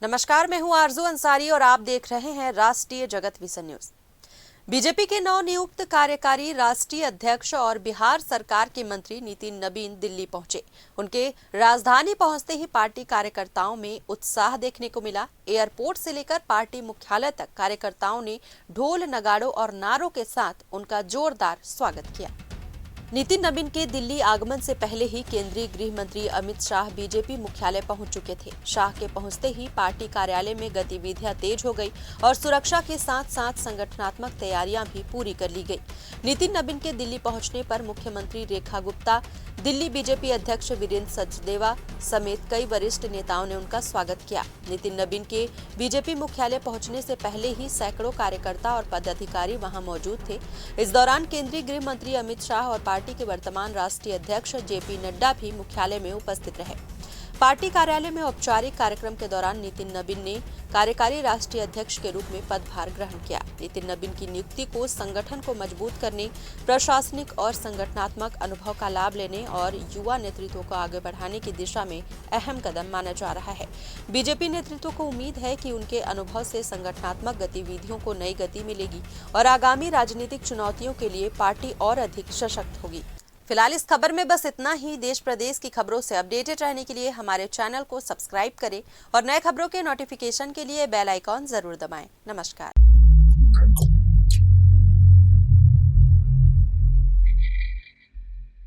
नमस्कार, मैं हूं आरजू अंसारी और आप देख रहे हैं राष्ट्रीय जगत विज़न न्यूज। बीजेपी के नवनियुक्त कार्यकारी राष्ट्रीय अध्यक्ष और बिहार सरकार के मंत्री नितिन नबीन दिल्ली पहुंचे। उनके राजधानी पहुंचते ही पार्टी कार्यकर्ताओं में उत्साह देखने को मिला। एयरपोर्ट से लेकर पार्टी मुख्यालय तक कार्यकर्ताओं ने ढोल, नगाड़ों और नारों के साथ उनका जोरदार स्वागत किया। नितिन नबीन के दिल्ली आगमन से पहले ही केंद्रीय गृह मंत्री अमित शाह बीजेपी मुख्यालय पहुंच चुके थे। शाह के पहुंचते ही पार्टी कार्यालय में गतिविधियां तेज हो गई और सुरक्षा के साथ साथ संगठनात्मक तैयारियां भी पूरी कर ली गई। नितिन नबीन के दिल्ली पहुंचने पर मुख्यमंत्री रेखा गुप्ता, दिल्ली बीजेपी अध्यक्ष वीरेंद्र सचदेवा समेत कई वरिष्ठ नेताओं ने उनका स्वागत किया। नितिन नबीन के बीजेपी मुख्यालय पहुंचने से पहले ही सैकड़ों कार्यकर्ता और पदाधिकारी वहां मौजूद थे। इस दौरान केंद्रीय गृह मंत्री अमित शाह और पार्टी के वर्तमान राष्ट्रीय अध्यक्ष जेपी नड्डा भी मुख्यालय में उपस्थित रहे। पार्टी कार्यालय में औपचारिक कार्यक्रम के दौरान नितिन नबीन ने कार्यकारी राष्ट्रीय अध्यक्ष के रूप में पदभार ग्रहण किया। नितिन नबीन की नियुक्ति को संगठन को मजबूत करने, प्रशासनिक और संगठनात्मक अनुभव का लाभ लेने और युवा नेतृत्व को आगे बढ़ाने की दिशा में अहम कदम माना जा रहा है। बीजेपी नेतृत्व को उम्मीद है कि उनके अनुभव से संगठनात्मक गतिविधियों को नई गति मिलेगी और आगामी राजनीतिक चुनौतियों के लिए पार्टी और अधिक सशक्त होगी। फिलहाल इस खबर में बस इतना ही। देश प्रदेश की खबरों से अपडेटेड रहने के लिए हमारे चैनल को सब्सक्राइब करें और नए खबरों के नोटिफिकेशन के लिए बेल आइकॉन जरूर दबाएं। नमस्कार।